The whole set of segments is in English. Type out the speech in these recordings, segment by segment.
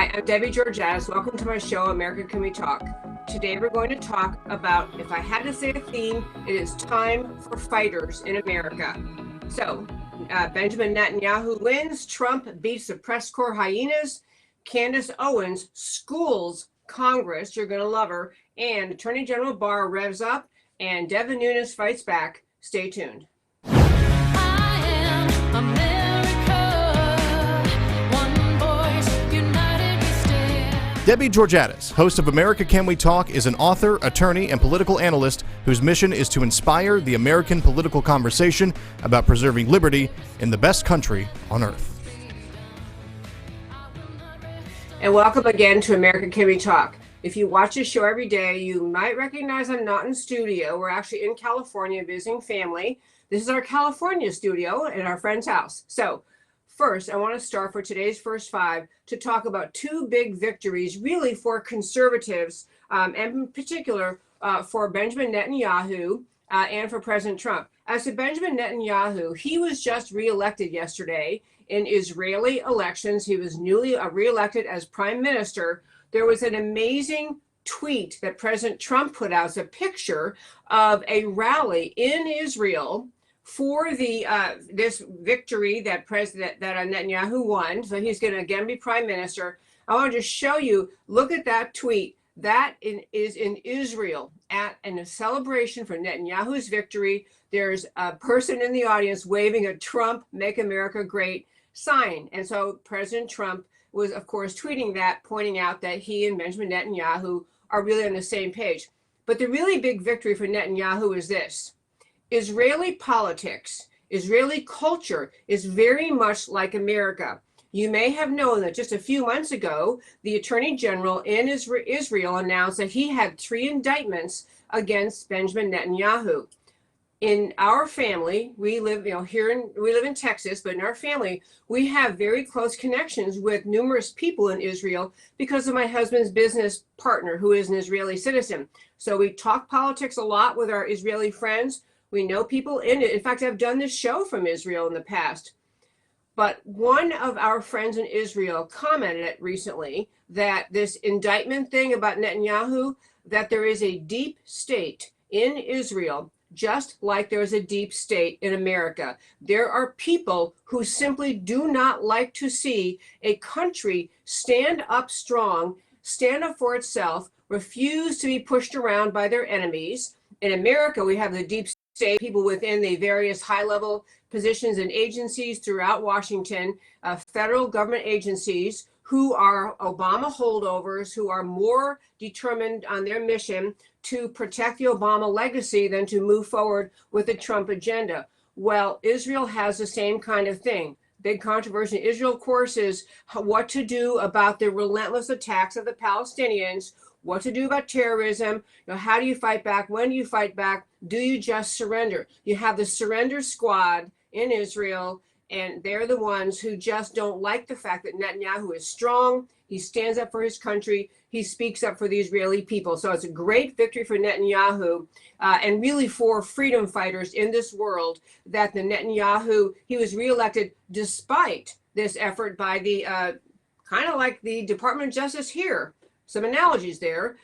Hi, I'm Debbie Georgatos. Welcome to my show, America Can We Talk? Today we're going to talk about, if I had to say a theme, it is time for fighters in America. So, Benjamin Netanyahu wins, Trump beats the press corps hyenas, Candace Owens schools Congress, you're going to love her, and Attorney General Barr revs up, and Nunes fights back. Stay tuned. I am America, one voice, united we stand. Debbie Georgatos, host of America Can We Talk, is an author, attorney, and political analyst whose mission is to inspire the American political conversation about preserving liberty in the best country on earth. And welcome again to America Can We Talk. If you watch this show every day, you might recognize I'm not in studio. We're actually in California visiting family. This is our California studio at our friend's house. So first, I want to start for today's first five to talk about two big victories really for conservatives, and in particular for Benjamin Netanyahu and for President Trump. As to Benjamin Netanyahu, he was just reelected yesterday in Israeli elections. He was newly reelected as prime minister. There was an amazing tweet that President Trump put out as a picture of a rally in Israel for the this victory that Netanyahu won. So he's going to again be prime minister. I want to just show you, look at that tweet. That is in Israel in a celebration for Netanyahu's victory. There's a person in the audience waving a Trump Make America Great sign. And so President Trump was, of course, tweeting that, pointing out that he and Benjamin Netanyahu are really on the same page. But the really big victory for Netanyahu is this. Israeli politics, Israeli culture is very much like America. You may have known that just a few months ago, the Attorney General in Israel announced that he had 3 indictments against Benjamin Netanyahu. In our family, we live, we live in Texas, but in our family, we have very close connections with numerous people in Israel because of my husband's business partner, who is an Israeli citizen. So we talk politics a lot with our Israeli friends. We know people in it. In fact, I've done this show from Israel in the past. But one of our friends in Israel commented recently that this indictment thing about Netanyahu, that there is a deep state in Israel, just like there's a deep state in America. There are people who simply do not like to see a country stand up strong, stand up for itself, refuse to be pushed around by their enemies. In America, we have the deep state, people within the various high-level positions and agencies throughout Washington, federal government agencies who are Obama holdovers, who are more determined on their mission to protect the Obama legacy than to move forward with the Trump agenda. Well, Israel has the same kind of thing. Big controversy in Israel, of course, is what to do about the relentless attacks of the Palestinians, what to do about terrorism, how do you fight back, when do you fight back, do you just surrender? You have the surrender squad in Israel, and they're the ones who just don't like the fact that Netanyahu is strong. He stands up for his country. He speaks up for the Israeli people. So it's a great victory for Netanyahu and really for freedom fighters in this world that the Netanyahu, he was reelected despite this effort by the kind of like the Department of Justice here. Some analogies there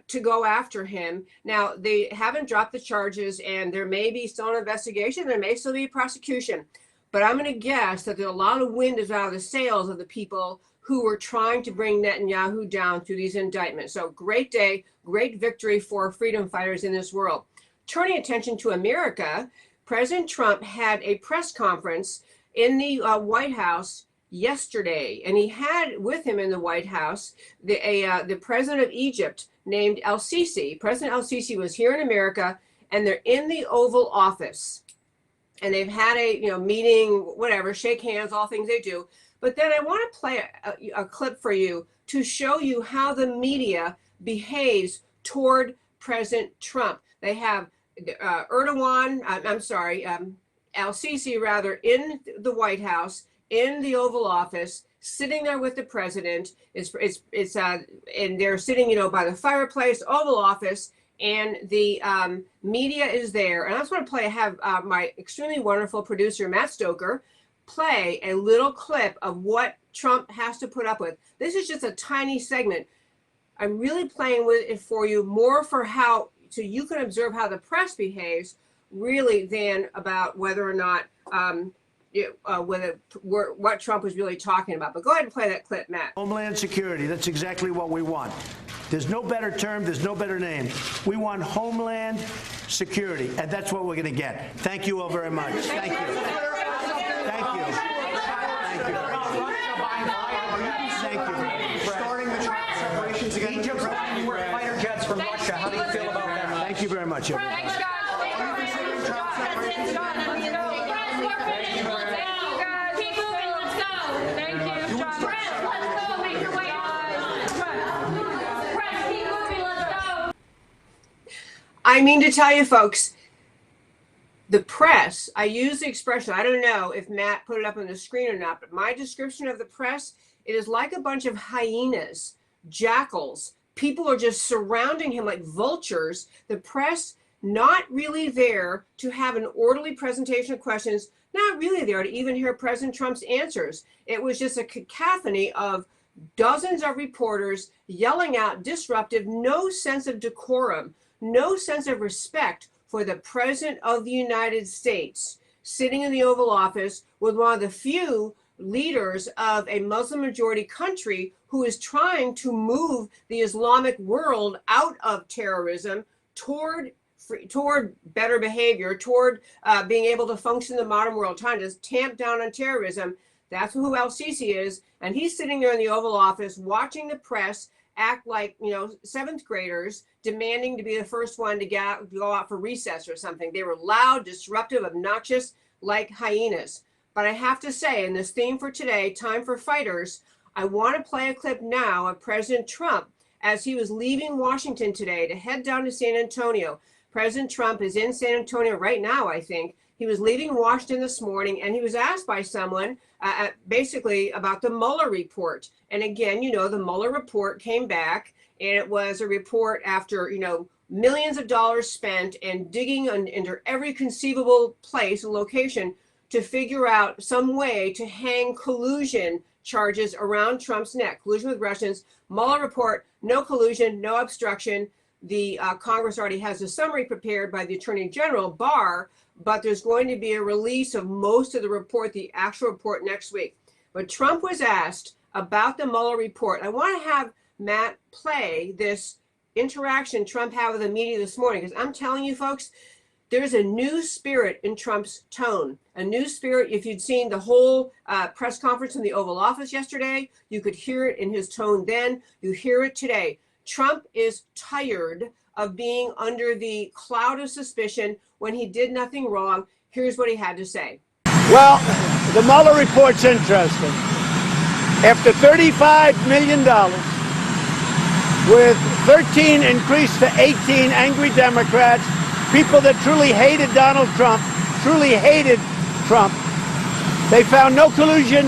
to go after him. Now, they haven't dropped the charges and there may be still an investigation. There may still be a prosecution. But I'm going to guess that there's a lot of wind is out of the sails of the people who were trying to bring Netanyahu down through these indictments. So great day, great victory for freedom fighters in this world. Turning attention to America, President Trump had a press conference in the White House yesterday, and he had with him in the White House the president of Egypt named El-Sisi. President El-Sisi was here in America, and they're in the Oval Office. And they've had a meeting, whatever, shake hands, all things they do. But then I want to play a clip for you to show you how the media behaves toward President Trump. They have El-Sisi rather, in the White House, in the Oval Office, sitting there with the president. And they're sitting, by the fireplace, Oval Office. And the media is there. And I just want to have my extremely wonderful producer, Matt Stoker, play a little clip of what Trump has to put up with. This is just a tiny segment. I'm really playing with it for you more for how, so you can observe how the press behaves, really, than about whether or not what Trump was really talking about. But go ahead and play that clip, Matt. Homeland security, that's exactly what we want. There's no better term, there's no better name. We want Homeland security, and that's what we're going to get. Thank you all very much. Thank you. Thank you. Thank you. Thank you. Starting the separations again. Egypt buying fighter jets from Russia. How do you feel about that? Thank you very much, everyone. Thanks, guys. I mean to tell you, folks, the press, I use the expression, I don't know if Matt put it up on the screen or not, but my description of the press, it is like a bunch of hyenas, jackals. People are just surrounding him like vultures. The press not really there to have an orderly presentation of questions, not really there to even hear President Trump's answers. It was just a cacophony of dozens of reporters yelling out disruptive, no sense of decorum, no sense of respect for the President of the United States, sitting in the Oval Office with one of the few leaders of a Muslim majority country who is trying to move the Islamic world out of terrorism toward better behavior, toward being able to function in the modern world, trying to tamp down on terrorism. That's who El-Sisi is. And he's sitting there in the Oval Office watching the press act like, seventh graders, demanding to be the first one to go out for recess or something. They were loud, disruptive, obnoxious, like hyenas. But I have to say, in this theme for today, Time for Fighters, I want to play a clip now of President Trump as he was leaving Washington today to head down to San Antonio. President Trump is in San Antonio right now, I think. He was leaving Washington this morning, and he was asked by someone basically about the Mueller report. And again, the Mueller report came back, and it was a report after, millions of dollars spent and digging into every conceivable place and location to figure out some way to hang collusion charges around Trump's neck. Collusion with Russians. Mueller report, no collusion, no obstruction. The Congress already has a summary prepared by the Attorney General, Barr, but there's going to be a release of most of the report, the actual report, next week. But Trump was asked about the Mueller report. I want to have Matt play this interaction Trump had with the media this morning, because I'm telling you, folks, there's a new spirit in Trump's tone, a new spirit. If you'd seen the whole press conference in the Oval Office yesterday, you could hear it in his tone then. You hear it today. Trump is tired of being under the cloud of suspicion when he did nothing wrong. Here's what he had to say. Well, the Mueller report's interesting. After $35 million, with 13 increased to 18 angry Democrats, people that truly hated Donald Trump, they found no collusion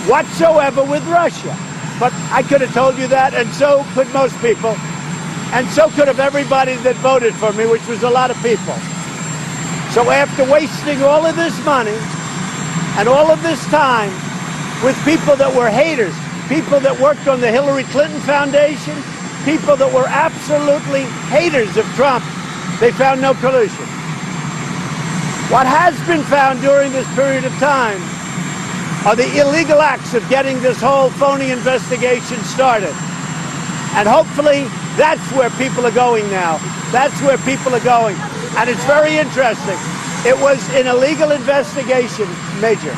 whatsoever with Russia. But I could have told you that, and so could most people. And so could have everybody that voted for me, which was a lot of people. So after wasting all of this money and all of this time with people that were haters, people that worked on the Hillary Clinton Foundation, people that were absolutely haters of Trump, they found no collusion. What has been found during this period of time are the illegal acts of getting this whole phony investigation started. And hopefully that's where people are going now. That's where people are going. And it's very interesting. It was an illegal investigation, Major.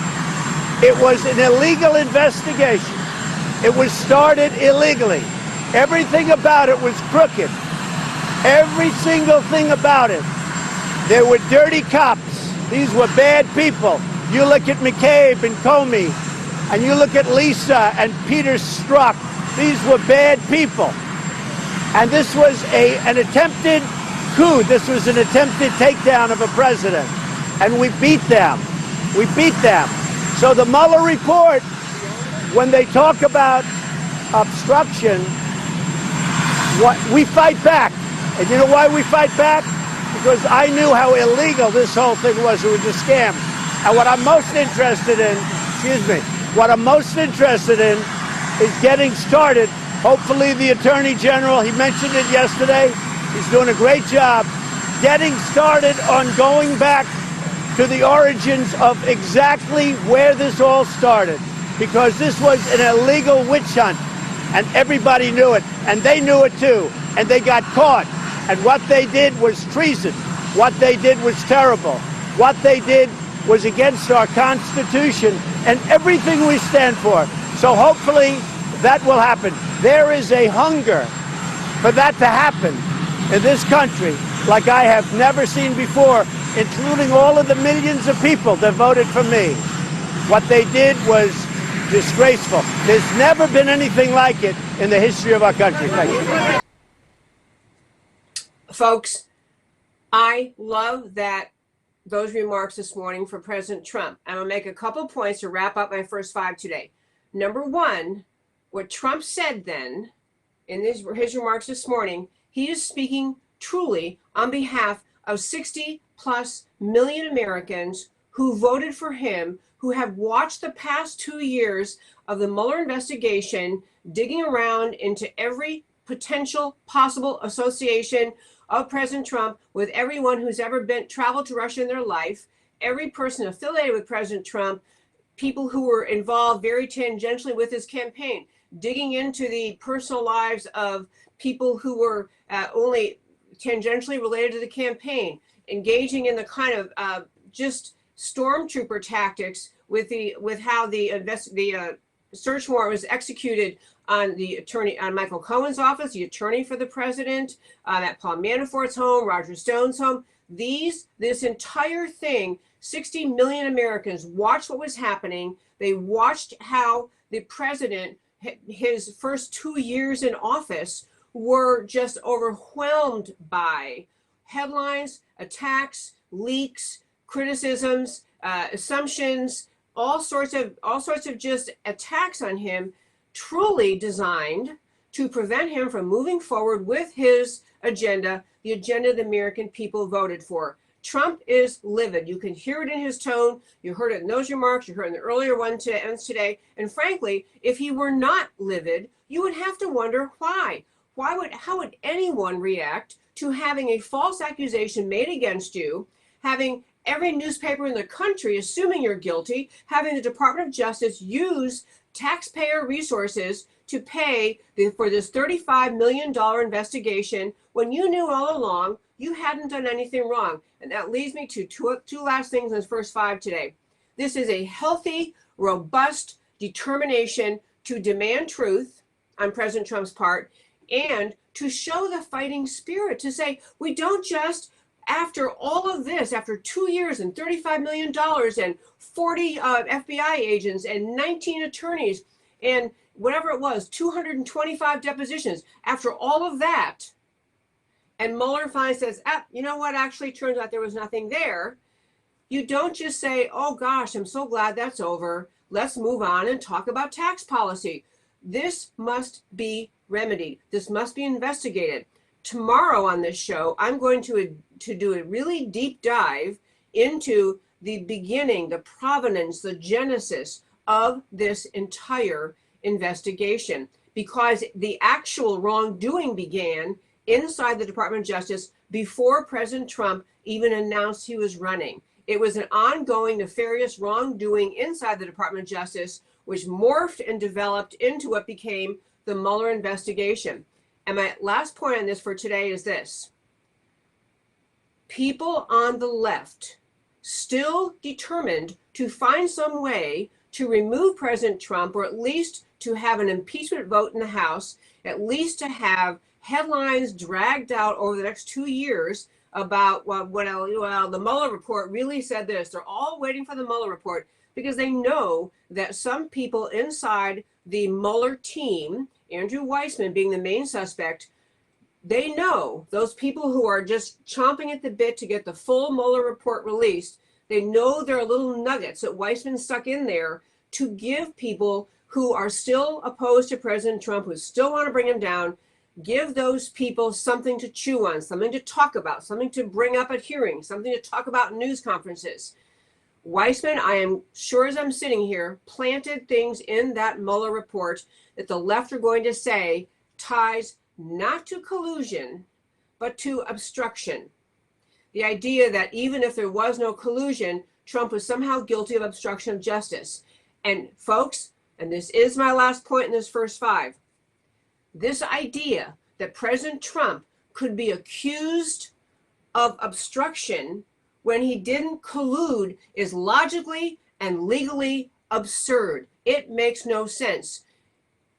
It was an illegal investigation. It was started illegally. Everything about it was crooked. Every single thing about it. There were dirty cops. These were bad people. You look at McCabe and Comey, and you look at Lisa and Peter Strzok. These were bad people. And this was an attempted coup. This was an attempted takedown of a president. And we beat them. We beat them. So the Mueller report, when they talk about obstruction, we fight back. And you know why we fight back? Because I knew how illegal this whole thing was. It was a scam. And what I'm most interested in excuse me. What I'm most interested in is getting started. Hopefully the Attorney General, he mentioned it yesterday, he's doing a great job getting started on going back to the origins of exactly where this all started. Because this was an illegal witch hunt, and everybody knew it, and they knew it too, and they got caught. And what they did was treason. What they did was terrible. What they did was against our Constitution and everything we stand for. So hopefully that will happen. There is a hunger for that to happen in this country like I have never seen before, including all of the millions of people that voted for me. What they did was disgraceful. There's never been anything like it in the history of our country. Thank you. Folks, I love those remarks this morning from President Trump. I'm going to make a couple points to wrap up my first 5 today. Number one, what Trump said then in his remarks this morning, he is speaking truly on behalf of 60 plus million Americans who voted for him, who have watched the past 2 years of the Mueller investigation, digging around into every potential possible association of President Trump with everyone who's ever traveled to Russia in their life, every person affiliated with President Trump, people who were involved very tangentially with his campaign, digging into the personal lives of people who were only tangentially related to the campaign, engaging in the kind of just stormtrooper tactics with how the search warrant was executed on Michael Cohen's office, the attorney for the president, at Paul Manafort's home, Roger Stone's home. This entire thing, 60 million Americans watched what was happening. They watched how the president, his first 2 years in office, were just overwhelmed by headlines, attacks, leaks, criticisms, assumptions, all sorts of just attacks on him, truly designed to prevent him from moving forward with his agenda, the agenda the American people voted for. Trump is livid. You can hear it in his tone. You heard it in those remarks. You heard it in the earlier one today. And frankly, if he were not livid, you would have to wonder why. How would anyone react to having a false accusation made against you, having every newspaper in the country assuming you're guilty, having the Department of Justice use taxpayer resources to pay for this $35 million investigation when you knew all along you hadn't done anything wrong? And that leads me to two last things in the first 5 today. This is a healthy, robust determination to demand truth on President Trump's part and to show the fighting spirit, to say we don't just, after all of this, after 2 years and $35 million and 40 FBI agents and 19 attorneys and whatever it was, 225 depositions, after all of that, and Mueller finally says, you know what, actually turns out there was nothing there, you don't just say, oh gosh, I'm so glad that's over, let's move on and talk about tax policy. This must be remedied. This must be investigated. Tomorrow on this show, I'm going to do a really deep dive into the beginning, the provenance, the genesis of this entire investigation, because the actual wrongdoing began inside the Department of Justice before President Trump even announced he was running. It was an ongoing nefarious wrongdoing inside the Department of Justice, which morphed and developed into what became the Mueller investigation. And my last point on this for today is this. People on the left still determined to find some way to remove President Trump, or at least to have an impeachment vote in the House, at least to have headlines dragged out over the next 2 years about the Mueller report really said this. They're all waiting for the Mueller report because they know that some people inside the Mueller team, Andrew Weissman being the main suspect, they know those people who are just chomping at the bit to get the full Mueller report released. They know there are little nuggets that Weissman stuck in there to give people who are still opposed to President Trump, who still want to bring him down, give those people something to chew on, something to talk about, something to bring up at hearings, something to talk about in news conferences. Weissman, I am sure as I'm sitting here, planted things in that Mueller report that the left are going to say ties not to collusion, but to obstruction. The idea that even if there was no collusion, Trump was somehow guilty of obstruction of justice. And folks, and this is my last point in this first 5, this idea that President Trump could be accused of obstruction when he didn't collude is logically and legally absurd. It makes no sense.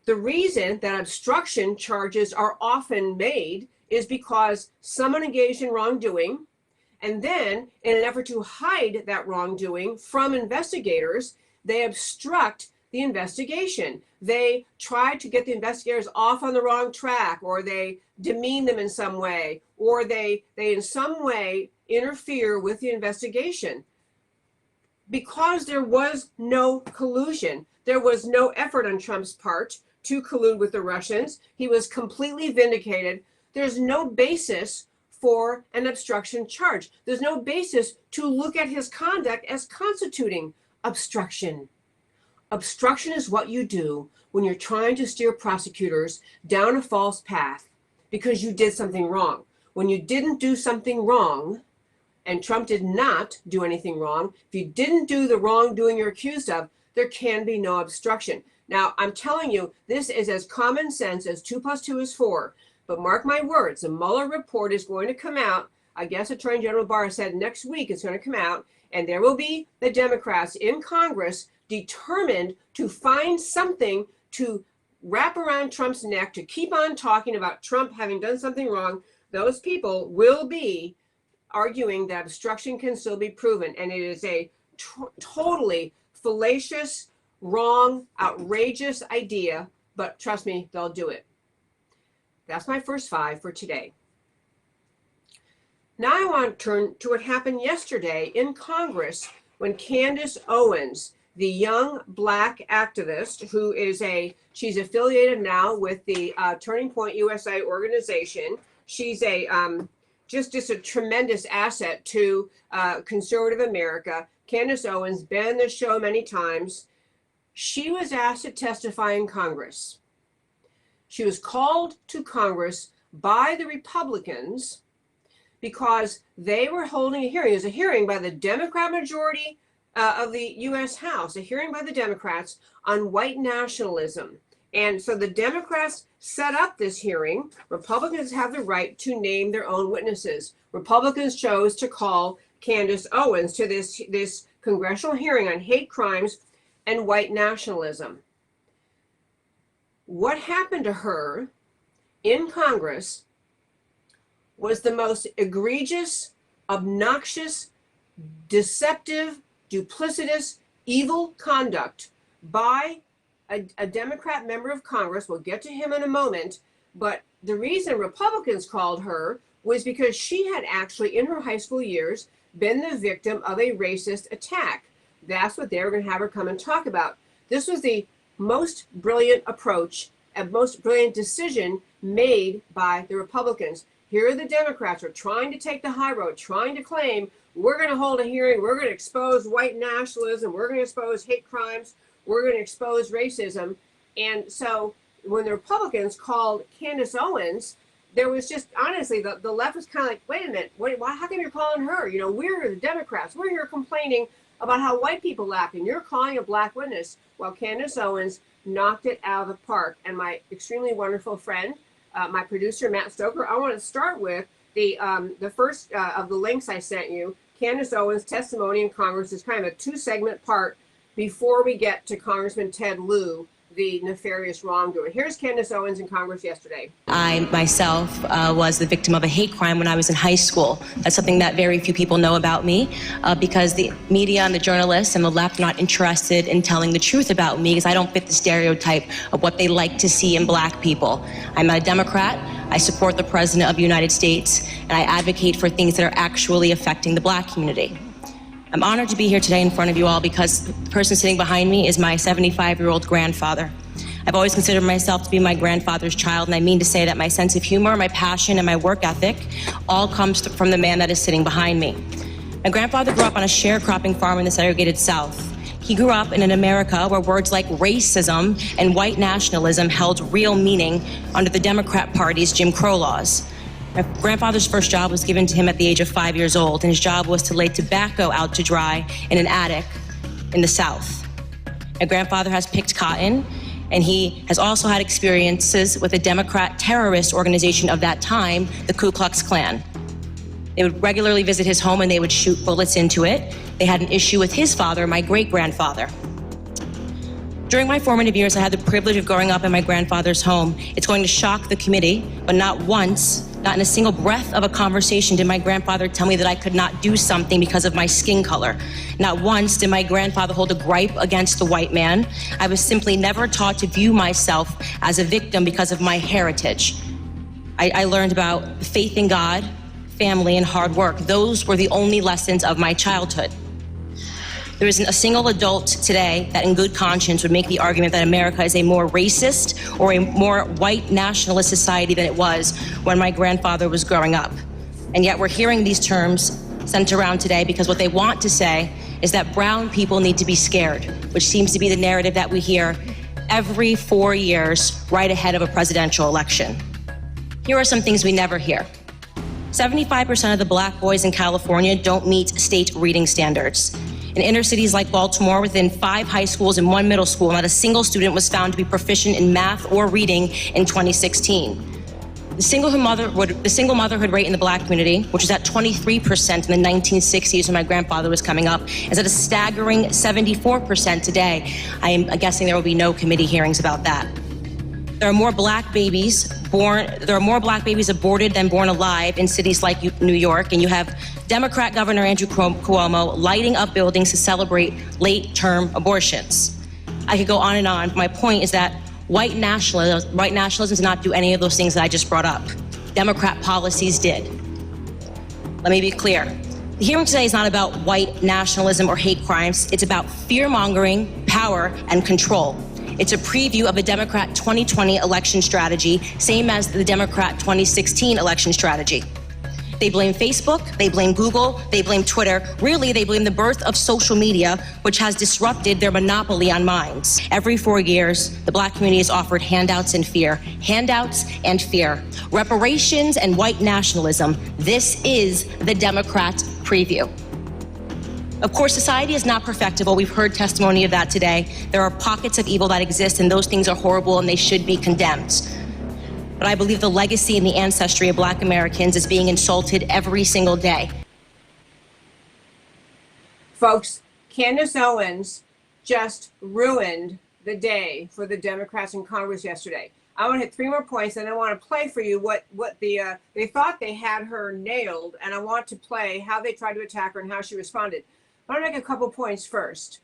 The reason that obstruction charges are often made is because someone engaged in wrongdoing, and then in an effort to hide that wrongdoing from investigators, they obstruct the investigation. They try to get the investigators off on the wrong track, or they demean them in some way, or they in some way interfere with the investigation. Because there was no collusion, there was no effort on Trump's part to collude with the Russians. He was completely vindicated. There's no basis for an obstruction charge. There's no basis to look at his conduct as constituting obstruction. Obstruction is what you do when you're trying to steer prosecutors down a false path because you did something wrong. When you didn't do something wrong, and Trump did not do anything wrong, if you didn't do the wrongdoing you're accused of, there can be no obstruction. Now, I'm telling you, this is as common sense as 2 + 2 is 4. But mark my words, the Mueller report is going to come out. I guess Attorney General Barr said next week it's going to come out, and there will be the Democrats in Congress determined to find something to wrap around Trump's neck, to keep on talking about Trump having done something wrong. Those people will be arguing that obstruction can still be proven, and it is a totally fallacious, wrong, outrageous idea, but trust me, they'll do it. That's my first 5 for today. Now I want to turn to what happened yesterday in Congress when Candace Owens, the young Black activist who is she's affiliated now with the Turning Point USA organization. She's just a tremendous asset to conservative America. Candace Owens, been on this show many times. She was asked to testify in Congress. She was called to Congress by the Republicans because they were holding a hearing. It was a hearing by the Democrat majority of the U.S. House, a hearing by the Democrats on white nationalism. And so the Democrats set up this hearing. Republicans have the right to name their own witnesses. Republicans chose to call Candace Owens to this congressional hearing on hate crimes and white nationalism. What happened to her in Congress was the most egregious, obnoxious, deceptive, duplicitous, evil conduct by a Democrat member of Congress. We'll get to him in a moment, but the reason Republicans called her was because she had actually, in her high school years, been the victim of a racist attack. That's what they were going to have her come and talk about. This was the most brilliant approach and most brilliant decision made by the Republicans. Here are the Democrats who are trying to take the high road, trying to claim, we're going to hold a hearing, we're going to expose white nationalism, we're going to expose hate crimes, we're going to expose racism. And so when the Republicans called Candace Owens, there was just, honestly, the left was kind of like, wait a minute, how come you're calling her? You know, we're the Democrats, we're here complaining about how white people act, and you're calling a Black witness. Well, Candace Owens knocked it out of the park. And my extremely wonderful friend, my producer, Matt Stoker, I want to start with the first of the links I sent you. Candace Owens' testimony in Congress is kind of a 2-segment part before we get to Congressman Ted Lieu, the nefarious wrongdoer. Here's Candace Owens in Congress yesterday. I myself was the victim of a hate crime when I was in high school. That's something that very few people know about me because the media and the journalists and the left are not interested in telling the truth about me because I don't fit the stereotype of what they like to see in Black people. I'm a Democrat. I support the President of the United States, and I advocate for things that are actually affecting the Black community. I'm honored to be here today in front of you all because the person sitting behind me is my 75-year-old grandfather. I've always considered myself to be my grandfather's child, and I mean to say that my sense of humor, my passion, and my work ethic all comes from the man that is sitting behind me. My grandfather grew up on a sharecropping farm in the segregated South. He grew up in an America where words like racism and white nationalism held real meaning under the Democrat Party's Jim Crow laws. My grandfather's first job was given to him at the age of 5 years old, and his job was to lay tobacco out to dry in an attic in the South. My grandfather has picked cotton, and he has also had experiences with a Democrat terrorist organization of that time, the Ku Klux Klan. They would regularly visit his home and they would shoot bullets into it. They had an issue with his father, my great-grandfather. During my formative years, I had the privilege of growing up in my grandfather's home. It's going to shock the committee, but not once, not in a single breath of a conversation did my grandfather tell me that I could not do something because of my skin color. Not once did my grandfather hold a gripe against the white man. I was simply never taught to view myself as a victim because of my heritage. I learned about faith in God, family, and hard work. Those were the only lessons of my childhood. There isn't a single adult today that in good conscience would make the argument that America is a more racist or a more white nationalist society than it was when my grandfather was growing up. And yet we're hearing these terms sent around today because what they want to say is that brown people need to be scared, which seems to be the narrative that we hear every 4 years right ahead of a presidential election. Here are some things we never hear. 75% of the black boys in California don't meet state reading standards. In inner cities like Baltimore, within 5 high schools and 1 middle school, not a single student was found to be proficient in math or reading in 2016. The single motherhood rate in the black community, which was at 23% in the 1960s when my grandfather was coming up, is at a staggering 74% today. I am guessing there will be no committee hearings about that. There are more black babies aborted than born alive in cities like New York, and you have Democrat Governor Andrew Cuomo lighting up buildings to celebrate late-term abortions. I could go on and on. My point is that white nationalism does not do any of those things that I just brought up. Democrat policies did. Let me be clear. The hearing today is not about white nationalism or hate crimes. It's about fear-mongering, power, and control. It's a preview of a Democrat 2020 election strategy, same as the Democrat 2016 election strategy. They blame Facebook, they blame Google, they blame Twitter. Really, they blame the birth of social media, which has disrupted their monopoly on minds. Every 4 years, the black community is offered handouts and fear. Handouts and fear. Reparations and white nationalism. This is the Democrat preview. Of course, society is not perfectible. We've heard testimony of that today. There are pockets of evil that exist, and those things are horrible, and they should be condemned. But I believe the legacy and the ancestry of black Americans is being insulted every single day. Folks, Candace Owens just ruined the day for the Democrats in Congress yesterday. I want to hit 3 more points, and I want to play for you what they thought they had her nailed, and I want to play how they tried to attack her and how she responded. I want to make a couple points first.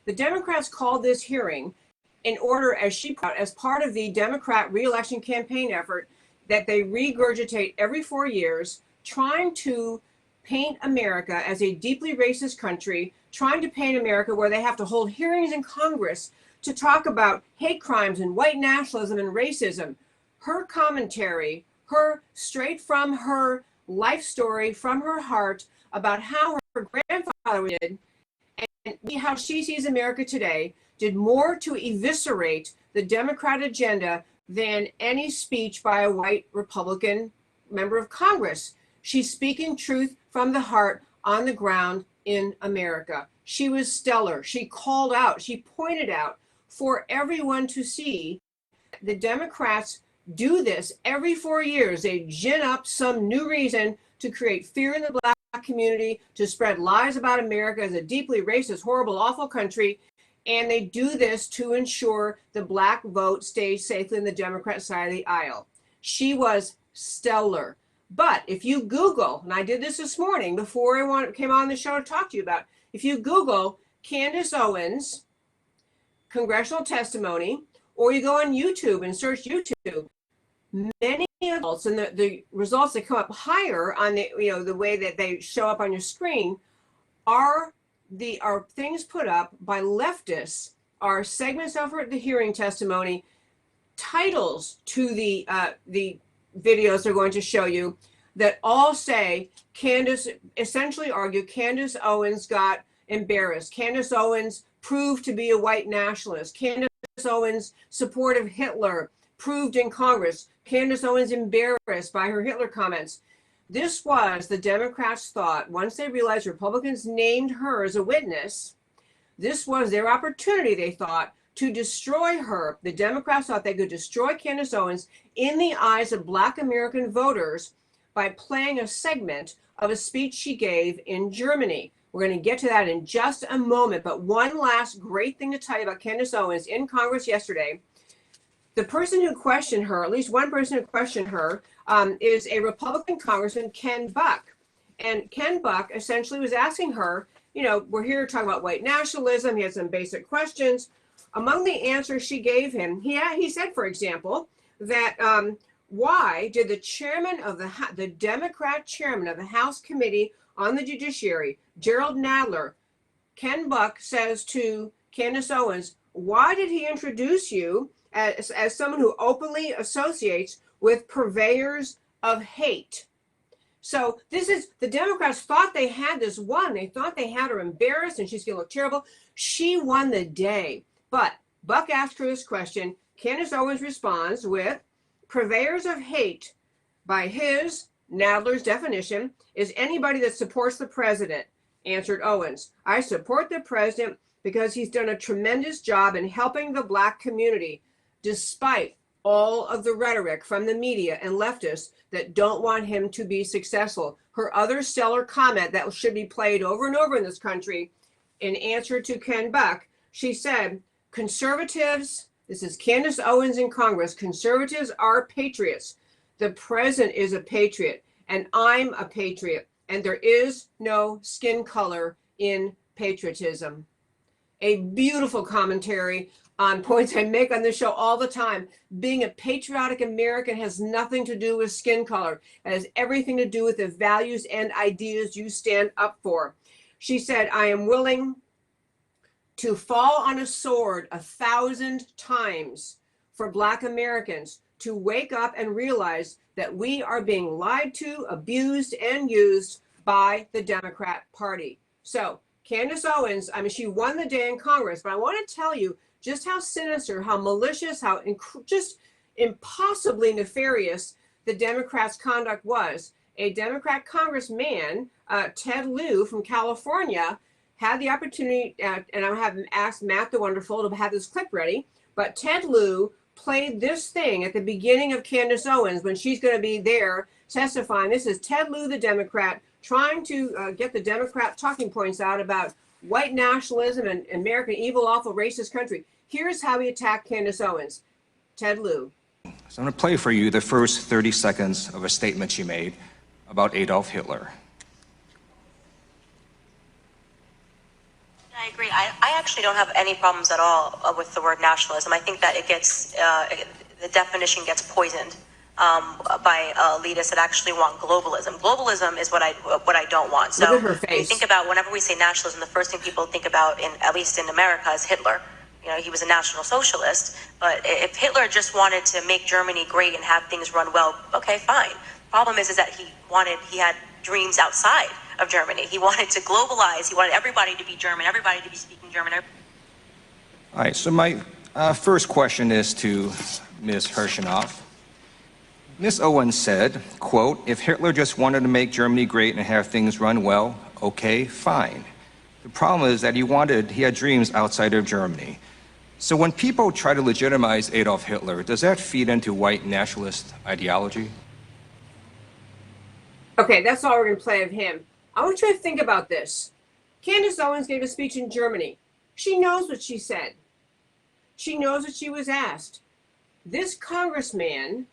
The Democrats called this hearing in order, as part of the Democrat re-election campaign effort that they regurgitate every 4 years, trying to paint America as a deeply racist country, trying to paint America where they have to hold hearings in Congress to talk about hate crimes and white nationalism and racism. Her commentary, her straight from her life story, from her heart, about how her grandfather did and how she sees America today, did more to eviscerate the Democrat agenda than any speech by a white Republican member of Congress. She's speaking truth from the heart on the ground in America. She was stellar. She called out, she pointed out for everyone to see. The Democrats do this every 4 years. They gin up some new reason to create fear in the black community, to spread lies about America as a deeply racist, horrible, awful country. And they do this to ensure the black vote stays safely in the Democrat side of the aisle. She was stellar. But if you Google, and I did this morning before I came on the show to talk to you about, if you Google Candace Owens congressional testimony, or you go on YouTube and search YouTube, many results, and the results that come up higher on the way that they show up on your screen are things put up by leftists, are segments of the hearing testimony, titles to the videos they're going to show you, that all say Candace, essentially argue Candace Owens got embarrassed. Candace Owens proved to be a white nationalist. Candace Owens' support of Hitler proved in Congress. Candace Owens embarrassed by her Hitler comments. This was the Democrats thought, once they realized Republicans named her as a witness, this was their opportunity, they thought, to destroy her. The Democrats thought they could destroy Candace Owens in the eyes of Black American voters by playing a segment of a speech she gave in Germany. We're going to get to that in just a moment. But one last great thing to tell you about Candace Owens in Congress yesterday. The person who questioned her, at least one person who questioned her, is a Republican Congressman, Ken Buck. And Ken Buck essentially was asking her, you know, we're here talking about white nationalism. He had some basic questions. Among the answers she gave him, he said, for example, that why did the chairman of the Democrat chairman of the House Committee on the Judiciary, Gerald Nadler, Ken Buck says to Candace Owens, why did he introduce you as someone who openly associates with purveyors of hate? So this is, the Democrats thought they had this one. They thought they had her embarrassed and she's going to look terrible. She won the day. But Buck asked her this question. Candace Owens responds with, purveyors of hate, by his, Nadler's definition, is anybody that supports the president, answered Owens. I support the president because he's done a tremendous job in helping the Black community, despite all of the rhetoric from the media and leftists that don't want him to be successful. Her other stellar comment that should be played over and over in this country, in answer to Ken Buck, she said, conservatives, this is Candace Owens in Congress, conservatives are patriots. The president is a patriot, and I'm a patriot, and there is no skin color in patriotism. A beautiful commentary on points I make on this show all the time. Being a patriotic American has nothing to do with skin color. It has everything to do with the values and ideas you stand up for. She said, I am willing to fall on a sword 1,000 times for Black Americans to wake up and realize that we are being lied to, abused, and used by the Democrat Party. So Candace Owens, I mean, she won the day in Congress, but I want to tell you just how sinister, how malicious, how just impossibly nefarious the Democrats' conduct was. A Democrat congressman, Ted Lieu from California, had the opportunity, and I have asked Matt the Wonderful to have this clip ready, but Ted Lieu played this thing at the beginning of Candace Owens when she's going to be there testifying. This is Ted Lieu, the Democrat, trying to get the Democrat talking points out about white nationalism and American evil, awful, racist country. Here's how he attacked Candace Owens. Ted Lieu. So I'm going to play for you the first 30 seconds of a statement she made about Adolf Hitler. I agree. I actually don't have any problems at all with the word nationalism. I think that it gets, the definition gets poisoned by elitists that actually want globalism. Globalism is what I don't want. So look at her face. when you think about, whenever we say nationalism, the first thing people think about, at least in America, is Hitler. You know, he was a National Socialist, but if Hitler just wanted to make Germany great and have things run well, okay, fine. Problem is that he had dreams outside of Germany. He wanted to globalize. He wanted everybody to be German, everybody to be speaking German. All right, so my first question is to Ms. Hirschenoff. Ms. Owens said, quote, if Hitler just wanted to make Germany great and have things run well, okay, fine. The problem is that he had dreams outside of Germany. So when people try to legitimize Adolf Hitler, does that feed into white nationalist ideology? Okay, that's all we're going to play of him. I want you to think about this. Candace Owens gave a speech in Germany. She knows what she said. She knows what she was asked. This congressman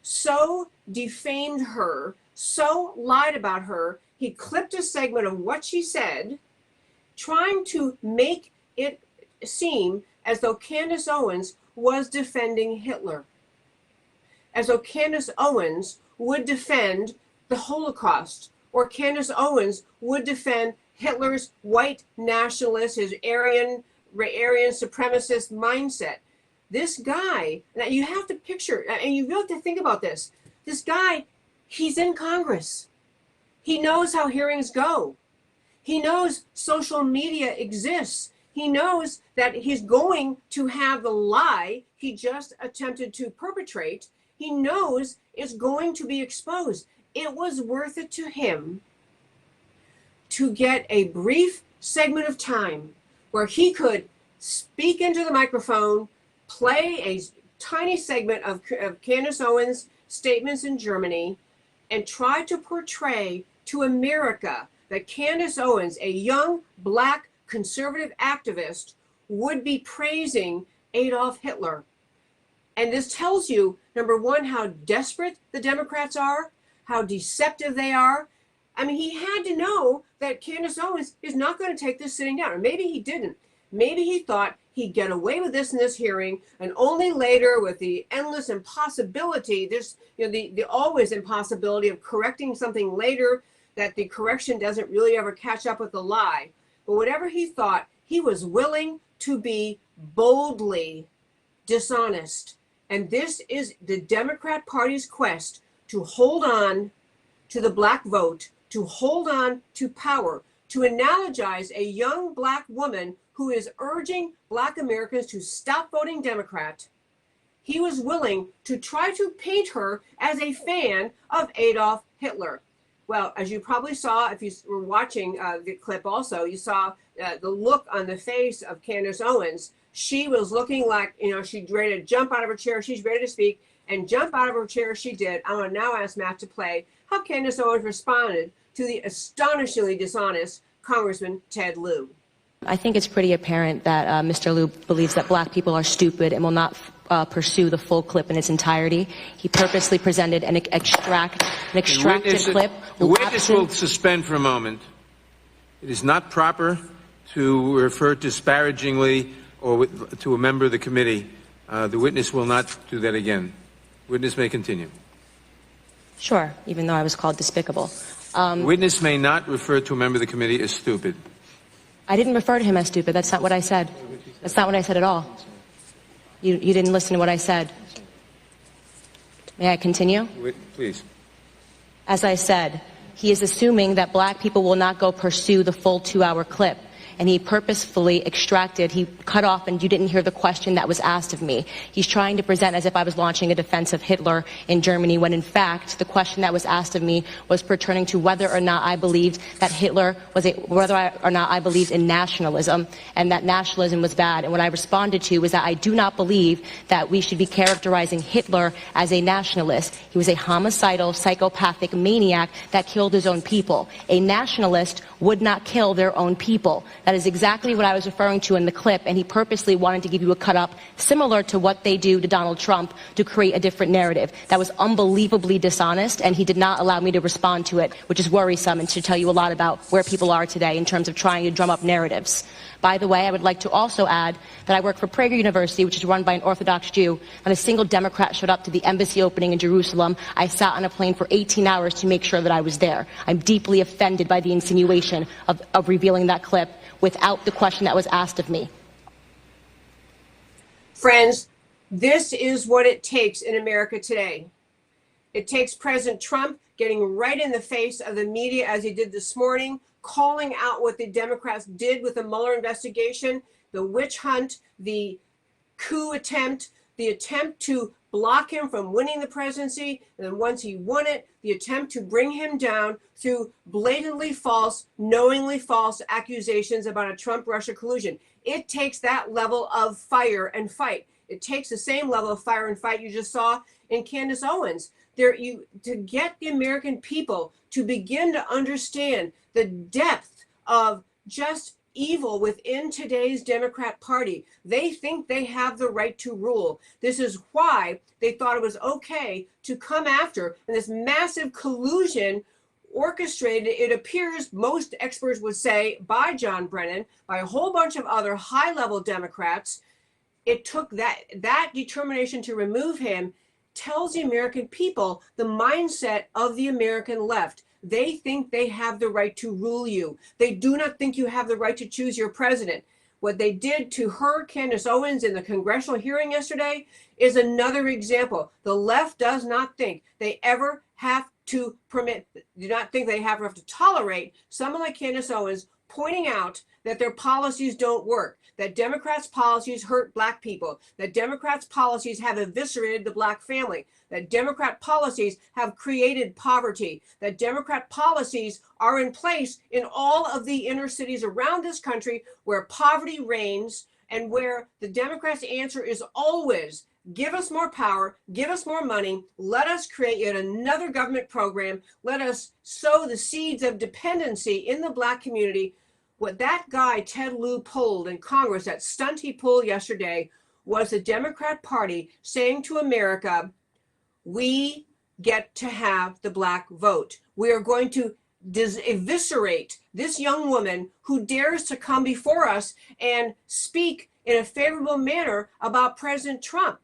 so defamed her, so lied about her, he clipped a segment of what she said, trying to make it seem as though Candace Owens was defending Hitler. As though Candace Owens would defend the Holocaust, or Candace Owens would defend Hitler's white nationalist, his Aryan supremacist mindset. This guy, now you have to picture, and you really have to think about this. This guy He's in Congress. He knows how hearings go. He knows social media exists. He knows that he's going to have the lie he just attempted to perpetrate. He knows it's going to be exposed. It was worth it to him to get a brief segment of time where he could speak into the microphone, play a tiny segment of Candace Owens' statements in Germany, and try to portray to America that Candace Owens, a young black conservative activist, would be praising Adolf Hitler. And this tells you, number one, how desperate the Democrats are, how deceptive they are. I mean, he had to know that Candace Owens is not going to take this sitting down. Or maybe he didn't. Maybe he thought he'd get away with this in this hearing, and only later, with the endless impossibility, the always impossibility of correcting something later, that the correction doesn't really ever catch up with the lie. But whatever he thought, he was willing to be boldly dishonest. And this is the Democrat Party's quest to hold on to the black vote, to hold on to power, to analogize a young black woman who is urging black Americans to stop voting Democrat. He was willing to try to paint her as a fan of Adolf Hitler. Well, as you probably saw, if you were watching the clip also, you saw the look on the face of Candace Owens. She was looking like, she's ready to jump out of her chair. She's ready to speak, and jump out of her chair she did. I want to now ask Matt to play how Candace Owens responded to the astonishingly dishonest Congressman Ted Lieu. I think it's pretty apparent that Mr. Lieu believes that black people are stupid and will not pursue the full clip in its entirety. He purposely presented an extracted clip. The witness will suspend for a moment. It is not proper to refer disparagingly or to a member of the committee. The witness will not do that again. Witness may continue. Sure, even though I was called despicable. Witness may not refer to a member of the committee as stupid. I didn't refer to him as stupid. That's not what I said. That's not what I said at all. You didn't listen to what I said. May I continue? Please. As I said, he is assuming that black people will not go pursue the full 2-hour clip. And he purposefully he cut off, and you didn't hear the question that was asked of me. He's trying to present as if I was launching a defense of Hitler in Germany, when in fact, the question that was asked of me was pertaining to whether or not I believed that whether or not I believed in nationalism, and that nationalism was bad. And what I responded to was that I do not believe that we should be characterizing Hitler as a nationalist. He was a homicidal, psychopathic maniac that killed his own people. A nationalist would not kill their own people. That is exactly what I was referring to in the clip, and he purposely wanted to give you a cut-up similar to what they do to Donald Trump to create a different narrative. That was unbelievably dishonest, and he did not allow me to respond to it, which is worrisome and should tell you a lot about where people are today in terms of trying to drum up narratives. By the way, I would like to also add that I work for Prager University, which is run by an Orthodox Jew. Not a single Democrat showed up to the embassy opening in Jerusalem. I sat on a plane for 18 hours to make sure that I was there. I'm deeply offended by the insinuation of revealing that clip without the question that was asked of me. Friends, this is what it takes in America today. It takes President Trump getting right in the face of the media, as he did this morning, calling out what the Democrats did with the Mueller investigation, the witch hunt, the coup attempt, the attempt to block him from winning the presidency, and then once he won it, the attempt to bring him down through blatantly false, knowingly false accusations about a Trump-Russia collusion. It takes that level of fire and fight. It takes the same level of fire and fight you just saw in Candace Owens. To get the American people to begin to understand the depth of just evil within today's Democrat Party. They think they have the right to rule. This is why they thought it was okay to come after this massive collusion orchestrated, it appears, most experts would say, by John Brennan, by a whole bunch of other high-level Democrats. It took that determination to remove him tells the American people the mindset of the American left. They think they have the right to rule you. They do not think you have the right to choose your president. What they did to her, Candace Owens, in the congressional hearing yesterday is another example. The left does not think they ever have to do not think they have to tolerate someone like Candace Owens pointing out that their policies don't work, that Democrats' policies hurt Black people, that Democrats' policies have eviscerated the Black family, that Democrat policies have created poverty, that Democrat policies are in place in all of the inner cities around this country where poverty reigns and where the Democrats' answer is always give us more power, give us more money, let us create yet another government program, let us sow the seeds of dependency in the Black community. What that guy, Ted Lieu, pulled in Congress, that stunt he pulled yesterday, was the Democrat Party saying to America, we get to have the Black vote. We are going to eviscerate this young woman who dares to come before us and speak in a favorable manner about President Trump,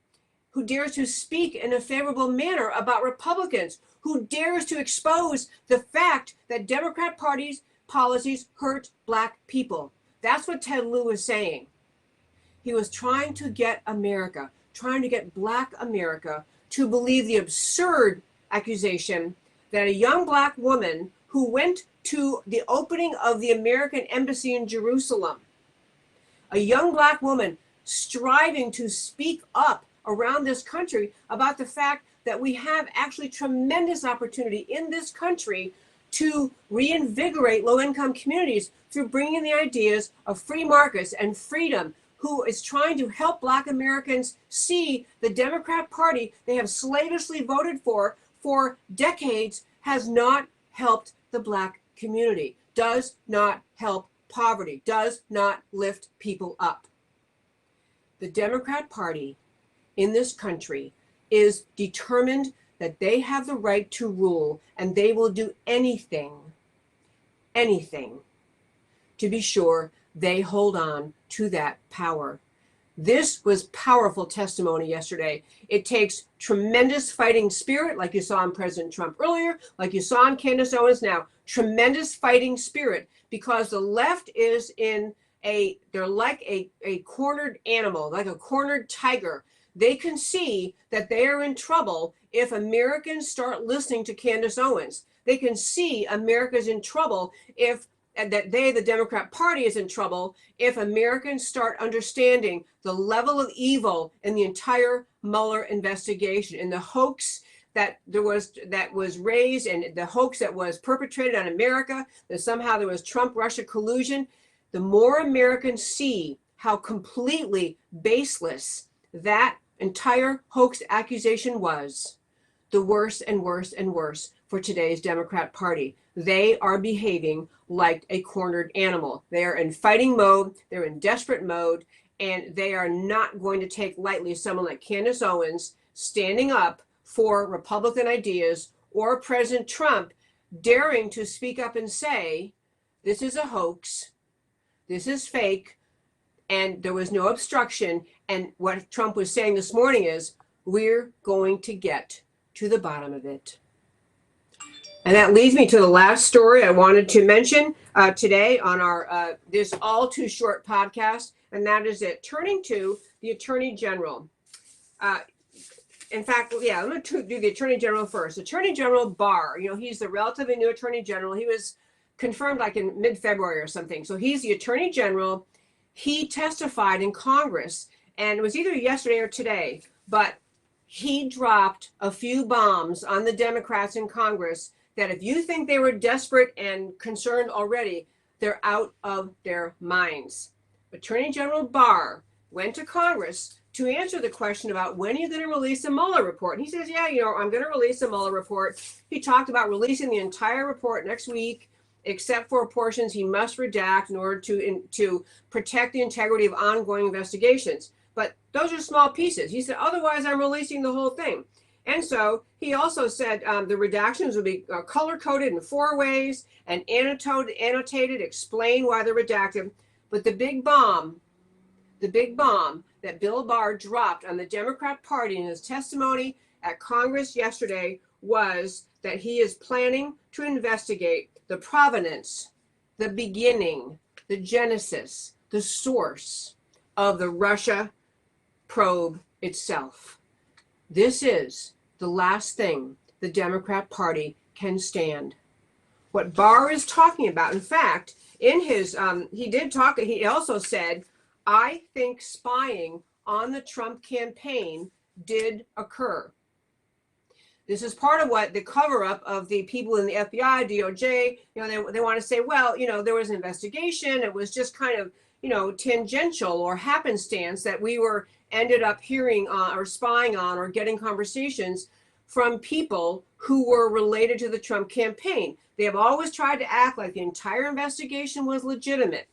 who dares to speak in a favorable manner about Republicans, who dares to expose the fact that Democrat Party's policies hurt Black people. That's what Ted Lieu was saying. He was trying to get America, trying to get Black America to believe the absurd accusation that a young Black woman who went to the opening of the American embassy in Jerusalem, a young Black woman striving to speak up around this country about the fact that we have actually tremendous opportunity in this country to reinvigorate low-income communities through bringing the ideas of free markets and freedom, who is trying to help Black Americans see the Democrat Party they have slavishly voted for decades has not helped the Black community, does not help poverty, does not lift people up. The Democrat Party in this country is determined that they have the right to rule, and they will do anything to be sure they hold on to that power. This was powerful testimony yesterday. It takes tremendous fighting spirit, like you saw in President Trump earlier, like you saw in Candace Owens now, tremendous fighting spirit, because the left is they're like a cornered animal, like a cornered tiger. They can see that they are in trouble if Americans start listening to Candace Owens. They can see America's in trouble the Democrat Party is in trouble if Americans start understanding the level of evil in the entire Mueller investigation, in the hoax that was raised, and the hoax that was perpetrated on America, that somehow there was Trump-Russia collusion. The more Americans see how completely baseless that entire hoax accusation was, the worse and worse and worse for today's Democrat Party. They are behaving like a cornered animal. They are in fighting mode, they're in desperate mode, and they are not going to take lightly someone like Candace Owens standing up for Republican ideas, or President Trump daring to speak up and say, this is a hoax, this is fake, and there was no obstruction. And what Trump was saying this morning is, we're going to get to the bottom of it. And that leads me to the last story I wanted to mention today on our this all too short podcast, and that is it. Turning to the Attorney General. In fact, yeah, I'm going to do the Attorney General first. Attorney General Barr, he's the relatively new Attorney General. He was confirmed like in mid-February or something. So he's the Attorney General. He testified in Congress, and it was either yesterday or today, but he dropped a few bombs on the Democrats in Congress that if you think they were desperate and concerned already, they're out of their minds. Attorney General Barr went to Congress to answer the question about when you're going to release a Mueller report. And he says, yeah, I'm going to release a Mueller report. He talked about releasing the entire report next week, except for portions he must redact in order to protect the integrity of ongoing investigations. But those are small pieces. He said, otherwise, I'm releasing the whole thing. And so he also said the redactions would be color-coded in 4 ways and annotated, explain why they're redacted. But the big bomb that Bill Barr dropped on the Democrat Party in his testimony at Congress yesterday was that he is planning to investigate the provenance, the beginning, the genesis, the source of the Russia probe itself. This is the last thing the Democrat Party can stand. What Barr is talking about, in fact, in his, he also said, I think spying on the Trump campaign did occur. This is part of what the cover-up of the people in the FBI, DOJ, they want to say, well, there was an investigation. It was just kind of, tangential or happenstance that we ended up hearing or spying on or getting conversations from people who were related to the Trump campaign. They have always tried to act like the entire investigation was legitimate.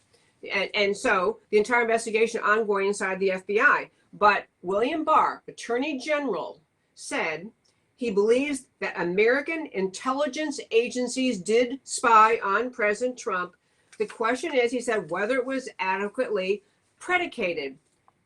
And so the entire investigation ongoing inside the FBI. But William Barr, Attorney General, said he believes that American intelligence agencies did spy on President Trump. The question is, he said, whether it was adequately predicated.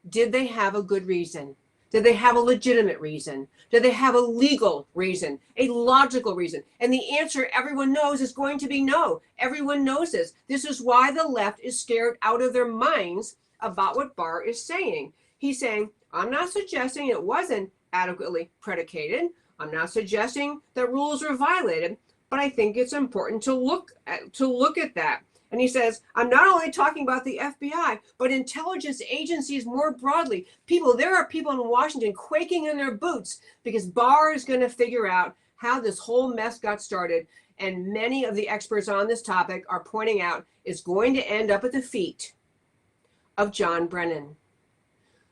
Did they have a good reason? Did they have a legitimate reason? Did they have a legal reason, a logical reason? And the answer everyone knows is going to be no. Everyone knows this. This is why the left is scared out of their minds about what Barr is saying. He's saying, I'm not suggesting it wasn't adequately predicated. I'm not suggesting that rules were violated, but I think it's important to look at that. And he says, I'm not only talking about the FBI, but intelligence agencies more broadly. There are people in Washington quaking in their boots because Barr is going to figure out how this whole mess got started. And many of the experts on this topic are pointing out it's going to end up at the feet of John Brennan,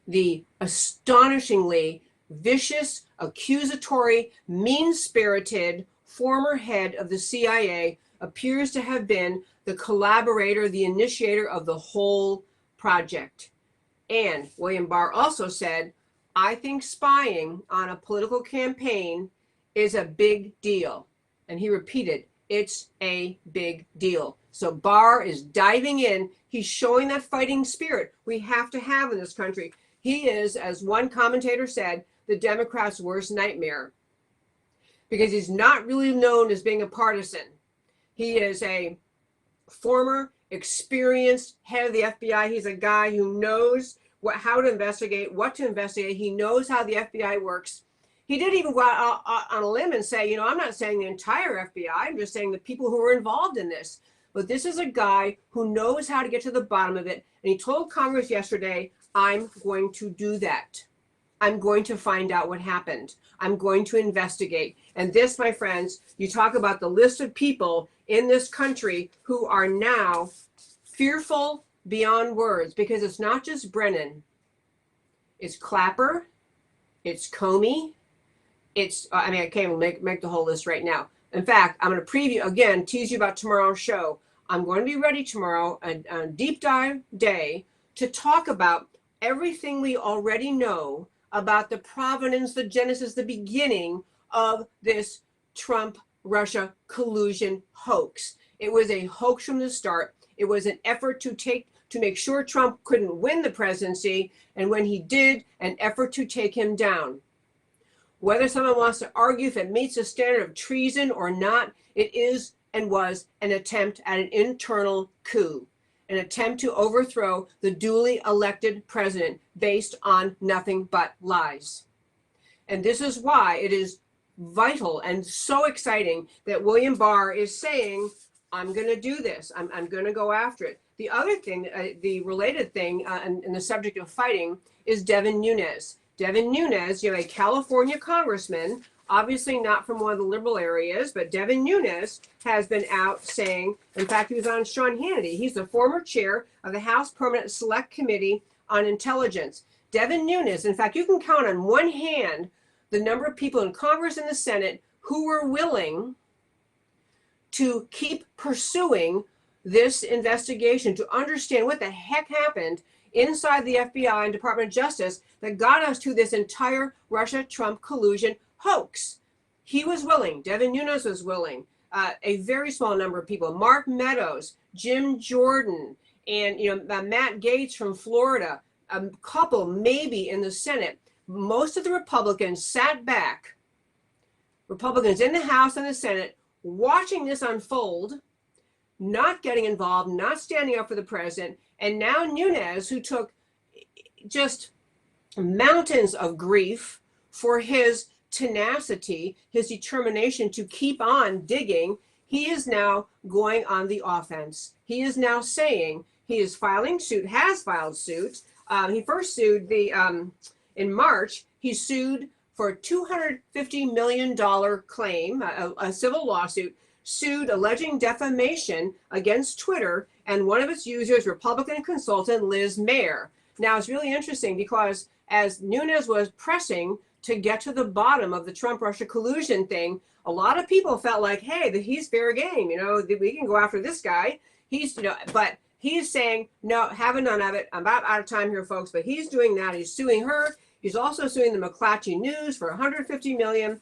the astonishingly vicious, accusatory, mean-spirited former head of the CIA, appears to have been the collaborator, the initiator of the whole project. And William Barr also said, I think spying on a political campaign is a big deal. And he repeated, it's a big deal. So Barr is diving in. He's showing that fighting spirit we have to have in this country. He is, as one commentator said, the Democrats' worst nightmare, because he's not really known as being a partisan. He is a former experienced head of the FBI. He's a guy who knows how to investigate, what to investigate. He knows how the FBI works. He did even go out on a limb and say, I'm not saying the entire FBI, I'm just saying the people who were involved in this. But this is a guy who knows how to get to the bottom of it. And he told Congress yesterday, I'm going to do that. I'm going to find out what happened. I'm going to investigate. And this, my friends, you talk about the list of people in this country who are now fearful beyond words, because it's not just Brennan. It's Clapper. It's Comey. I can't even make the whole list right now. In fact, I'm going to preview, again, tease you about tomorrow's show. I'm going to be ready tomorrow, a deep dive day, to talk about everything we already know about the provenance, the genesis, the beginning of this Trump-Russia collusion hoax. It was a hoax from the start. It was an effort to make sure Trump couldn't win the presidency, and when he did, an effort to take him down. Whether someone wants to argue if it meets the standard of treason or not, it is and was an attempt at an internal coup, an attempt to overthrow the duly elected president based on nothing but lies. And this is why it is vital and so exciting that William Barr is saying, I'm going to do this. I'm going to go after it. The other thing, the related thing, and the subject of fighting, is Devin Nunes. Devin Nunes, a California congressman, obviously not from one of the liberal areas, but Devin Nunes has been out saying, in fact, he was on Sean Hannity. He's the former chair of the House Permanent Select Committee on Intelligence. Devin Nunes, in fact, you can count on one hand the number of people in Congress and the Senate who were willing to keep pursuing this investigation, to understand what the heck happened inside the FBI and Department of Justice that got us to this entire Russia-Trump collusion hoax. He was willing. Devin Nunes was willing. A very small number of people. Mark Meadows, Jim Jordan, and Matt Gaetz from Florida. A couple maybe in the Senate. Most of the Republicans sat back. Republicans in the House and the Senate watching this unfold, not getting involved, not standing up for the president. And now Nunes, who took just mountains of grief for his tenacity, his determination to keep on digging, he is now going on the offense. He is now saying he is filing suit, has filed suit. He first sued in March. He sued for a $250 million claim, a civil lawsuit, sued alleging defamation against Twitter and one of its users, Republican consultant Liz Mayer. Now, it's really interesting because as Nunes was pressing to get to the bottom of the Trump-Russia collusion thing, a lot of people felt like, hey, that he's fair game. We can go after this guy. But he's saying, no, have none of it. I'm about out of time here, folks, but he's doing that. He's suing her. He's also suing the McClatchy News for $150 million,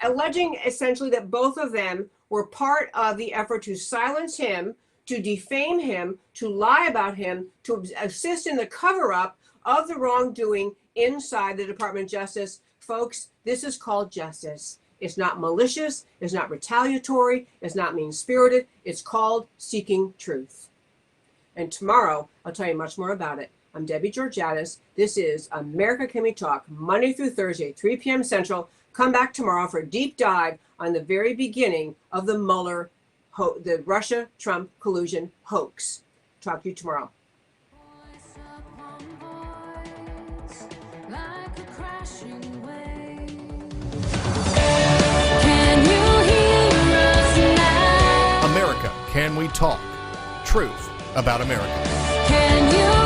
alleging essentially that both of them were part of the effort to silence him, to defame him, to lie about him, to assist in the cover-up of the wrongdoing inside the Department of Justice. Folks, this is called justice. It's not malicious, it's not retaliatory, it's not mean-spirited. It's called seeking truth. And tomorrow, I'll tell you much more about it. I'm Debbie Georgatos. This is America Can We Talk, Monday through Thursday, 3 p.m. Central. Come back tomorrow for a deep dive on the very beginning of the Mueller, the Russia-Trump collusion hoax. Talk to you tomorrow. Voice upon voice, like a crashing wave. Can you hear us now? America Can We Talk? Truth about America. Can you